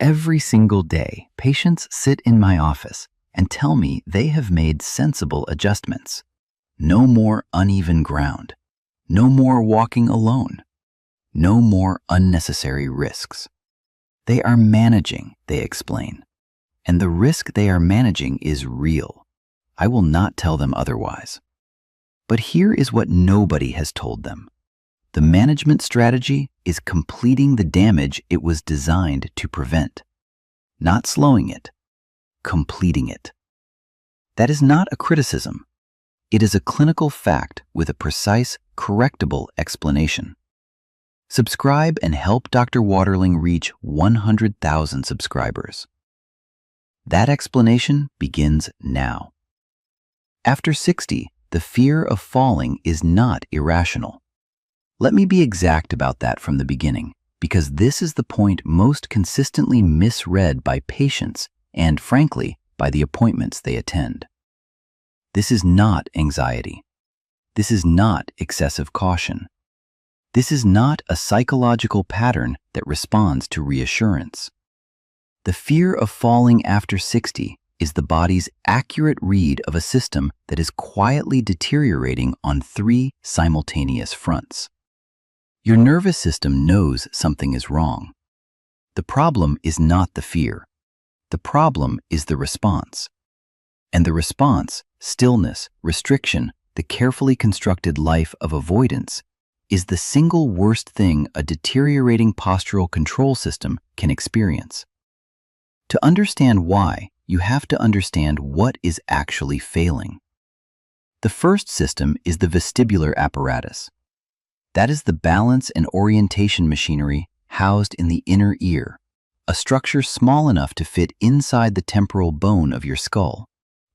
Every single day, patients sit in my office and tell me they have made sensible adjustments. No more uneven ground. No more walking alone. No more unnecessary risks. They are managing, they explain. And the risk they are managing is real. I will not tell them otherwise. But here is what nobody has told them. The management strategy is completing the damage it was designed to prevent. Not slowing it, completing it. That is not a criticism. It is a clinical fact with a precise, correctable explanation. Subscribe and help Dr. Watling reach 100,000 subscribers. That explanation begins now. After 60, the fear of falling is not irrational. Let me be exact about that from the beginning, because this is the point most consistently misread by patients and, frankly, by the appointments they attend. This is not anxiety. This is not excessive caution. This is not a psychological pattern that responds to reassurance. The fear of falling after 60 is the body's accurate read of a system that is quietly deteriorating on 3 simultaneous fronts. Your nervous system knows something is wrong. The problem is not the fear. The problem is the response. And the response, stillness, restriction, the carefully constructed life of avoidance, is the single worst thing a deteriorating postural control system can experience. To understand why, you have to understand what is actually failing. The first system is the vestibular apparatus. That is the balance and orientation machinery housed in the inner ear, a structure small enough to fit inside the temporal bone of your skull,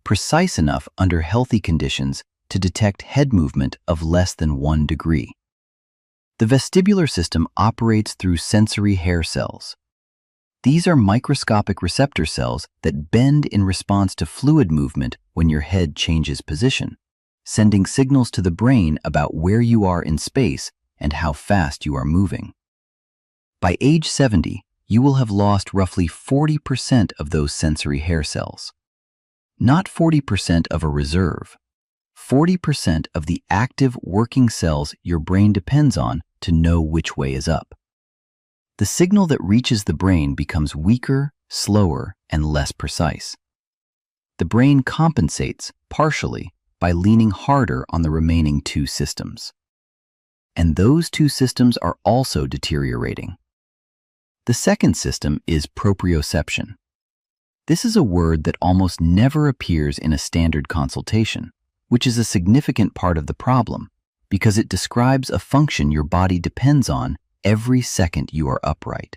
precise enough under healthy conditions to detect head movement of less than 1 degree. The vestibular system operates through sensory hair cells. These are microscopic receptor cells that bend in response to fluid movement when your head changes position, sending signals to the brain about where you are in space and how fast you are moving. By age 70, you will have lost roughly 40% of those sensory hair cells. Not 40% of a reserve, 40% of the active working cells your brain depends on to know which way is up. The signal that reaches the brain becomes weaker, slower, and less precise. The brain compensates, partially, by leaning harder on the remaining 2 systems. And those 2 systems are also deteriorating. The second system is proprioception. This is a word that almost never appears in a standard consultation, which is a significant part of the problem, because it describes a function your body depends on every second you are upright.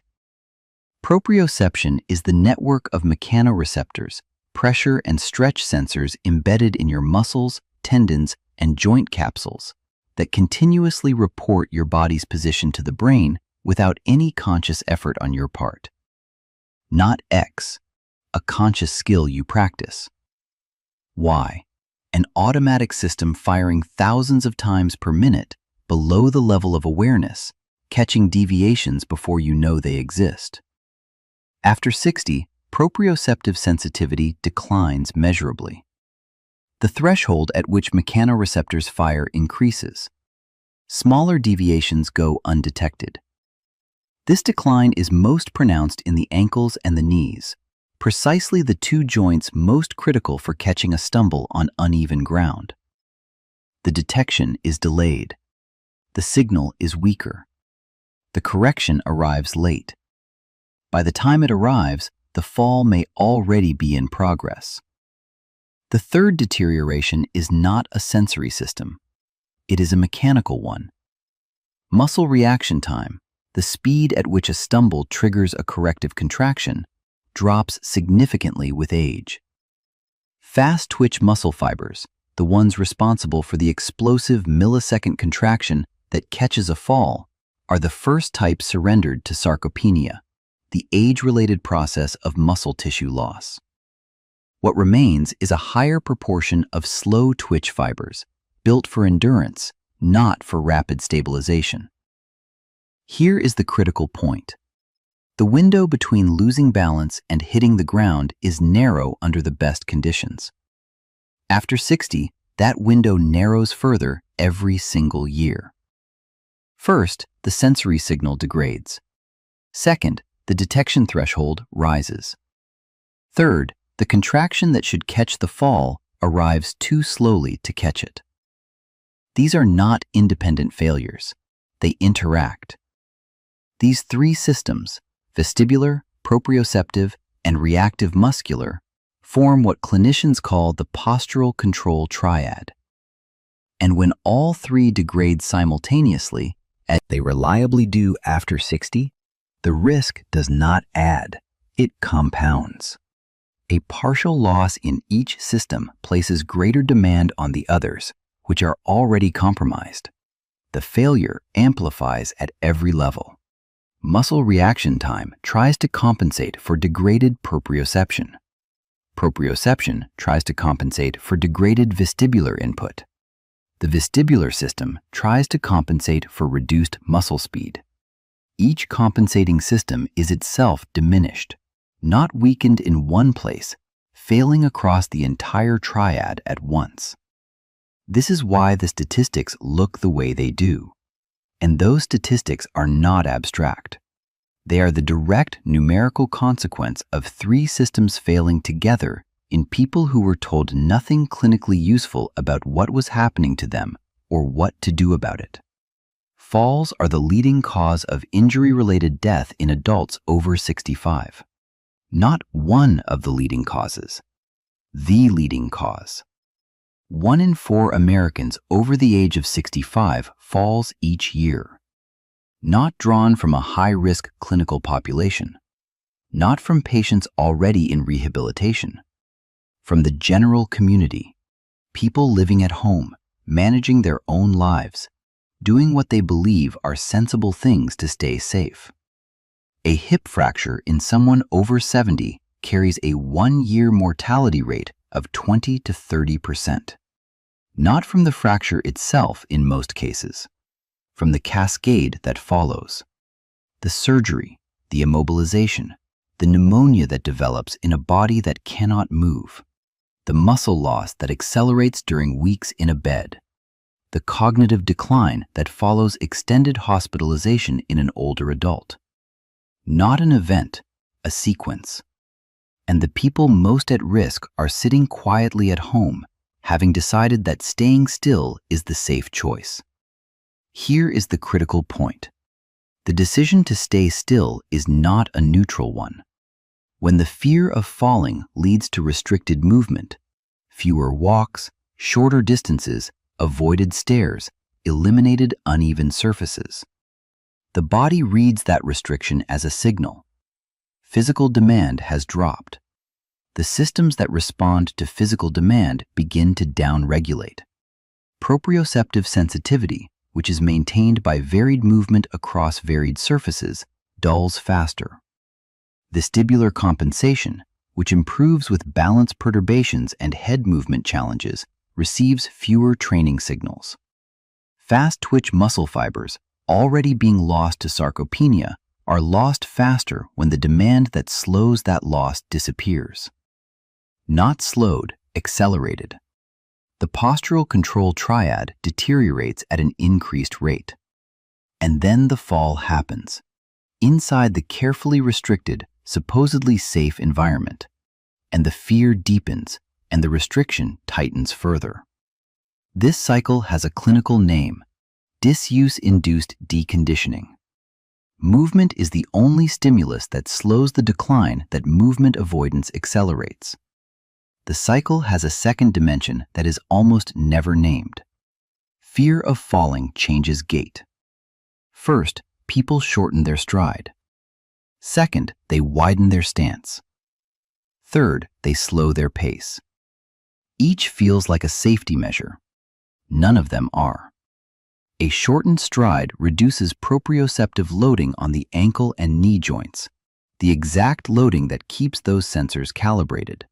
Proprioception is the network of mechanoreceptors, pressure and stretch sensors embedded in your muscles, tendons, and joint capsules that continuously report your body's position to the brain without any conscious effort on your part. Not X, a conscious skill you practice. Y, an automatic system firing thousands of times per minute below the level of awareness, catching deviations before you know they exist. After 60, proprioceptive sensitivity declines measurably. The threshold at which mechanoreceptors fire increases. Smaller deviations go undetected. This decline is most pronounced in the ankles and the knees, precisely the 2 joints most critical for catching a stumble on uneven ground. The detection is delayed. The signal is weaker. The correction arrives late. By the time it arrives, the fall may already be in progress. The third deterioration is not a sensory system. It is a mechanical one. Muscle reaction time, the speed at which a stumble triggers a corrective contraction, drops significantly with age. Fast-twitch muscle fibers, the ones responsible for the explosive millisecond contraction that catches a fall, are the first type surrendered to sarcopenia, the age-related process of muscle tissue loss. What remains is a higher proportion of slow twitch fibers, built for endurance, not for rapid stabilization. Here is the critical point. The window between losing balance and hitting the ground is narrow under the best conditions. After 60, that window narrows further every single year. First, the sensory signal degrades. Second, the detection threshold rises. Third, the contraction that should catch the fall arrives too slowly to catch it. These are not independent failures. They interact. These three systems, vestibular, proprioceptive, and reactive muscular, form what clinicians call the postural control triad. And when all three degrade simultaneously, as they reliably do after 60, the risk does not add, it compounds. A partial loss in each system places greater demand on the others, which are already compromised. The failure amplifies at every level. Muscle reaction time tries to compensate for degraded proprioception. Proprioception tries to compensate for degraded vestibular input. The vestibular system tries to compensate for reduced muscle speed. Each compensating system is itself diminished, not weakened in one place, failing across the entire triad at once. This is why the statistics look the way they do. And those statistics are not abstract. They are the direct numerical consequence of three systems failing together in people who were told nothing clinically useful about what was happening to them or what to do about it. Falls are the leading cause of injury-related death in adults over 65. Not one of the leading causes, the leading cause. 1 in 4 Americans over the age of 65 falls each year. Not drawn from a high-risk clinical population. Not from patients already in rehabilitation. From the general community, people living at home, managing their own lives, doing what they believe are sensible things to stay safe. A hip fracture in someone over 70 carries a 1-year mortality rate of 20 to 30%. Not from the fracture itself in most cases, from the cascade that follows. The surgery, the immobilization, the pneumonia that develops in a body that cannot move, the muscle loss that accelerates during weeks in a bed, the cognitive decline that follows extended hospitalization in an older adult. Not an event, a sequence. And the people most at risk are sitting quietly at home, having decided that staying still is the safe choice. Here is the critical point. The decision to stay still is not a neutral one. When the fear of falling leads to restricted movement, fewer walks, shorter distances, avoided stairs, eliminated uneven surfaces. The body reads that restriction as a signal. Physical demand has dropped. The systems that respond to physical demand begin to downregulate. Proprioceptive sensitivity, which is maintained by varied movement across varied surfaces, dulls faster. Vestibular compensation, which improves with balance perturbations and head movement challenges, receives fewer training signals. Fast twitch muscle fibers, already being lost to sarcopenia, are lost faster when the demand that slows that loss disappears. Not slowed, accelerated. The postural control triad deteriorates at an increased rate. And then the fall happens, inside the carefully restricted, supposedly safe environment. And the fear deepens, and the restriction tightens further. This cycle has a clinical name: disuse-induced deconditioning. Movement is the only stimulus that slows the decline that movement avoidance accelerates. The cycle has a second dimension that is almost never named. Fear of falling changes gait. First, people shorten their stride. Second, they widen their stance. Third, they slow their pace. Each feels like a safety measure. None of them are. A shortened stride reduces proprioceptive loading on the ankle and knee joints, the exact loading that keeps those sensors calibrated.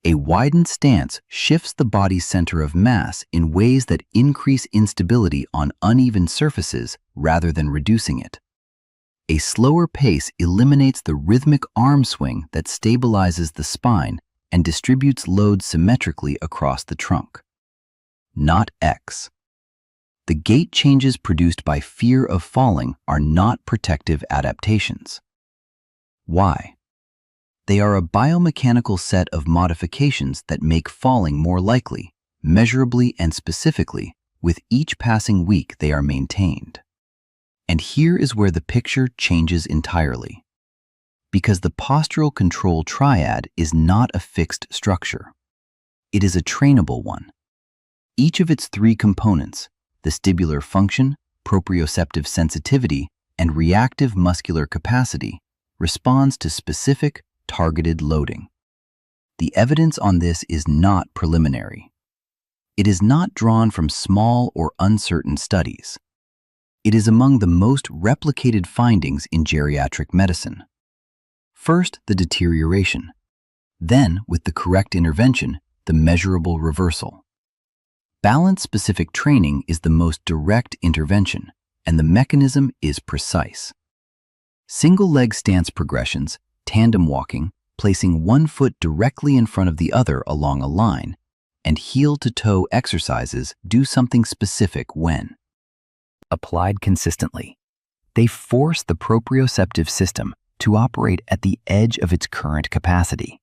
A widened stance shifts the body's center of mass in ways that increase instability on uneven surfaces rather than reducing it. A slower pace eliminates the rhythmic arm swing that stabilizes the spine and distributes load symmetrically across the trunk. Not X. The gait changes produced by fear of falling are not protective adaptations. Why? They are a biomechanical set of modifications that make falling more likely, measurably and specifically. With each passing week, they are maintained. And here is where the picture changes entirely. Because the postural control triad is not a fixed structure. It is a trainable one. Each of its three components, vestibular function, proprioceptive sensitivity, and reactive muscular capacity, responds to specific, targeted loading. The evidence on this is not preliminary. It is not drawn from small or uncertain studies. It is among the most replicated findings in geriatric medicine. First, the deterioration. Then, with the correct intervention, the measurable reversal. Balance-specific training is the most direct intervention, and the mechanism is precise. Single-leg stance progressions, tandem walking, placing one foot directly in front of the other along a line, and heel-to-toe exercises do something specific when applied consistently. They force the proprioceptive system to operate at the edge of its current capacity.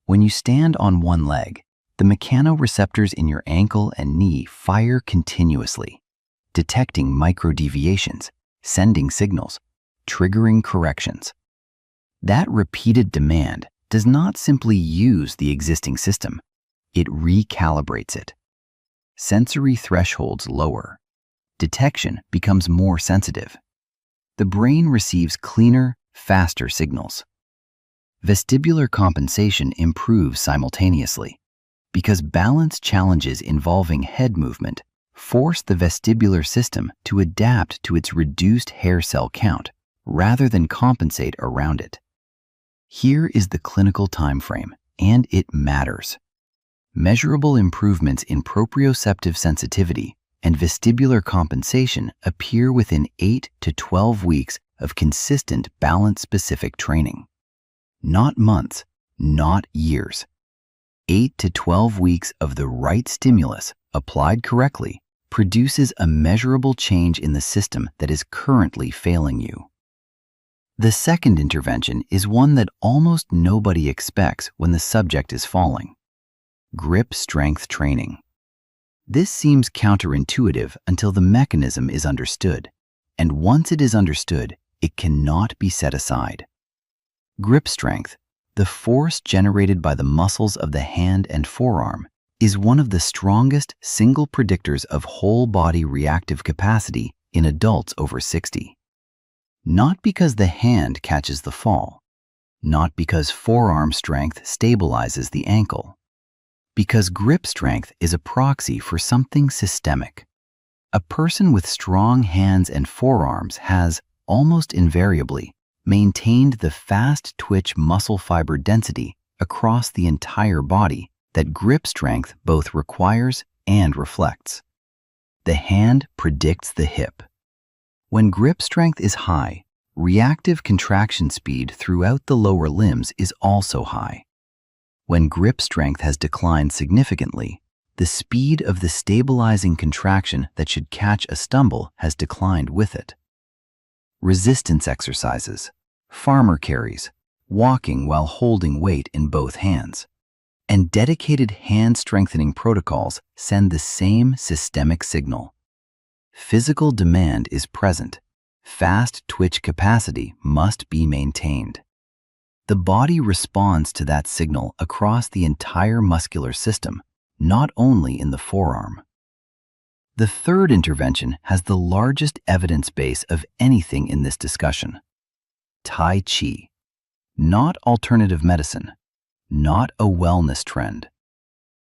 When you stand on one leg, the mechanoreceptors in your ankle and knee fire continuously, detecting microdeviations, sending signals, triggering corrections. That repeated demand does not simply use the existing system, it recalibrates it. Sensory thresholds lower. Detection becomes more sensitive. The brain receives cleaner, faster signals. Vestibular compensation improves simultaneously because balance challenges involving head movement force the vestibular system to adapt to its reduced hair cell count rather than compensate around it. Here is the clinical time frame, and it matters. Measurable improvements in proprioceptive sensitivity and vestibular compensation appear within 8 to 12 weeks of consistent balance-specific training. Not months, not years. 8 to 12 weeks of the right stimulus, applied correctly, produces a measurable change in the system that is currently failing you. The second intervention is one that almost nobody expects when the subject is falling. Grip strength training. This seems counterintuitive until the mechanism is understood, and once it is understood, it cannot be set aside. Grip strength, the force generated by the muscles of the hand and forearm, is one of the strongest single predictors of whole-body reactive capacity in adults over 60. Not because the hand catches the fall, not because forearm strength stabilizes the ankle, because grip strength is a proxy for something systemic. A person with strong hands and forearms has, almost invariably, maintained the fast twitch muscle fiber density across the entire body that grip strength both requires and reflects. The hand predicts the hip. When grip strength is high, reactive contraction speed throughout the lower limbs is also high. When grip strength has declined significantly, the speed of the stabilizing contraction that should catch a stumble has declined with it. Resistance exercises, farmer carries, walking while holding weight in both hands, and dedicated hand strengthening protocols send the same systemic signal. Physical demand is present. Fast twitch capacity must be maintained. The body responds to that signal across the entire muscular system, not only in the forearm. The third intervention has the largest evidence base of anything in this discussion. Tai Chi. Not alternative medicine, not a wellness trend.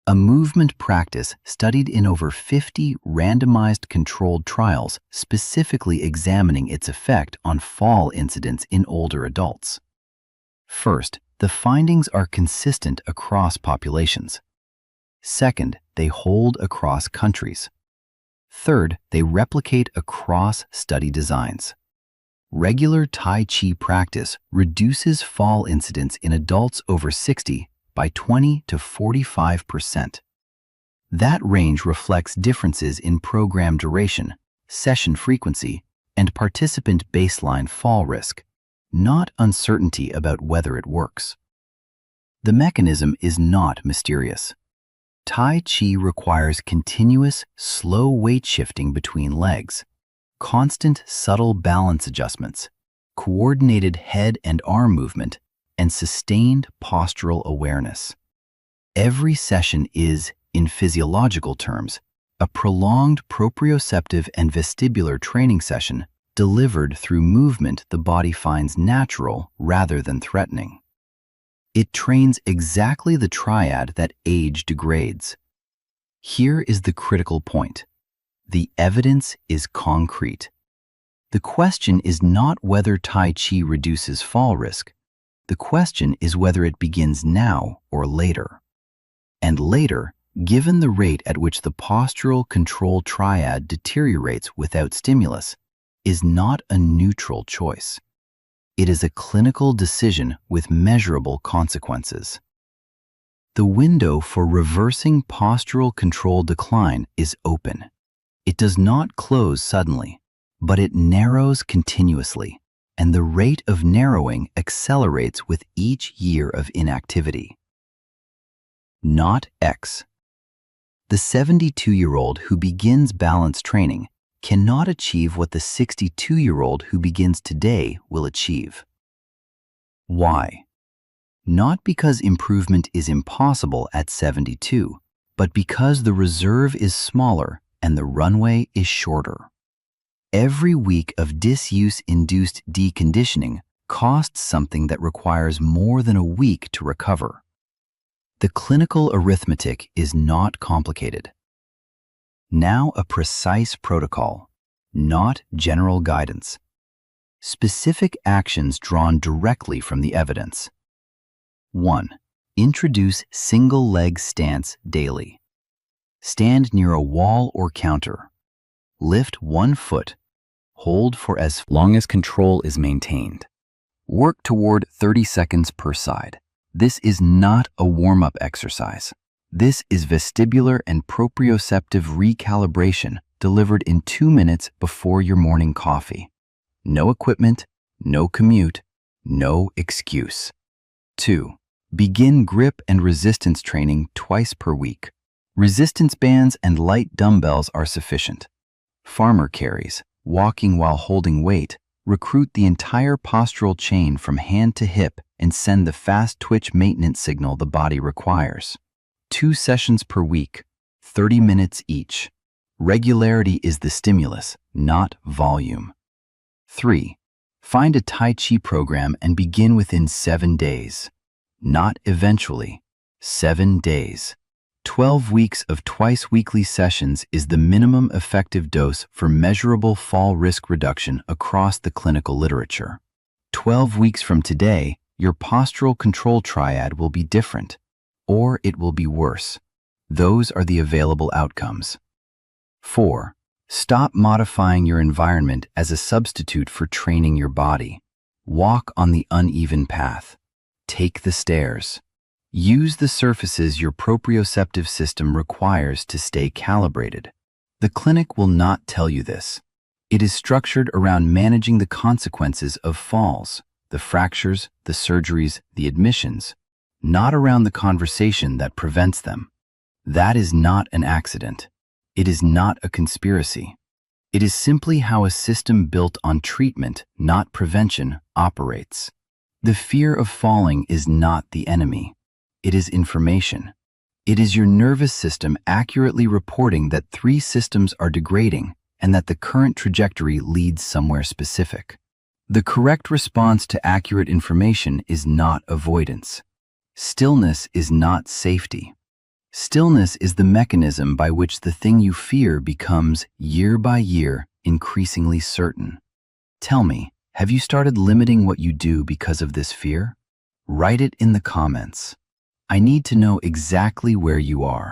A movement practice studied in over 50 randomized controlled trials specifically examining its effect on fall incidence in older adults. First, the findings are consistent across populations. Second, they hold across countries. Third, they replicate across study designs. Regular Tai Chi practice reduces fall incidence in adults over 60 by 20 to 45%. That range reflects differences in program duration, session frequency, and participant baseline fall risk, not uncertainty about whether it works. The mechanism is not mysterious. Tai Chi requires continuous, slow weight shifting between legs, constant, subtle balance adjustments, coordinated head and arm movement, and sustained postural awareness. Every session is, in physiological terms, a prolonged proprioceptive and vestibular training session delivered through movement the body finds natural rather than threatening. It trains exactly the triad that age degrades. Here is the critical point. The evidence is concrete. The question is not whether Tai Chi reduces fall risk. The question is whether it begins now or later. And later, given the rate at which the postural control triad deteriorates without stimulus, is not a neutral choice. It is a clinical decision with measurable consequences. The window for reversing postural control decline is open. It does not close suddenly, but it narrows continuously, and the rate of narrowing accelerates with each year of inactivity. Not X. The 72-year-old who begins balance training cannot achieve what the 62-year-old who begins today will achieve. Why? Not because improvement is impossible at 72, but because the reserve is smaller and the runway is shorter. Every week of disuse-induced deconditioning costs something that requires more than a week to recover. The clinical arithmetic is not complicated. Now a precise protocol, not general guidance. Specific actions drawn directly from the evidence. 1. Introduce single leg stance daily. Stand near a wall or counter. Lift one foot. Hold for as long as control is maintained. Work toward 30 seconds per side. This is not a warm-up exercise. This is vestibular and proprioceptive recalibration delivered in 2 minutes before your morning coffee. No equipment, no commute, no excuse. 2. Begin grip and resistance training twice per week. Resistance bands and light dumbbells are sufficient. Farmer carries, walking while holding weight, recruit the entire postural chain from hand to hip and send the fast twitch maintenance signal the body requires. 2 sessions per week, 30 minutes each. Regularity is the stimulus, not volume. 3. Find a Tai Chi program and begin within 7 days. Not eventually, 7 days. 12 weeks of twice-weekly sessions is the minimum effective dose for measurable fall risk reduction across the clinical literature. 12 weeks from today, your postural control triad will be different, or it will be worse. Those are the available outcomes. 4. Stop modifying your environment as a substitute for training your body. Walk on the uneven path. Take the stairs. Use the surfaces your proprioceptive system requires to stay calibrated. The clinic will not tell you this. It is structured around managing the consequences of falls, the fractures, the surgeries, the admissions, not around the conversation that prevents them. That is not an accident. It is not a conspiracy. It is simply how a system built on treatment, not prevention, operates. The fear of falling is not the enemy. It is information. It is your nervous system accurately reporting that 3 systems are degrading and that the current trajectory leads somewhere specific. The correct response to accurate information is not avoidance. Stillness is not safety. Stillness is the mechanism by which the thing you fear becomes, year by year, increasingly certain. Tell me, have you started limiting what you do because of this fear? Write it in the comments. I need to know exactly where you are.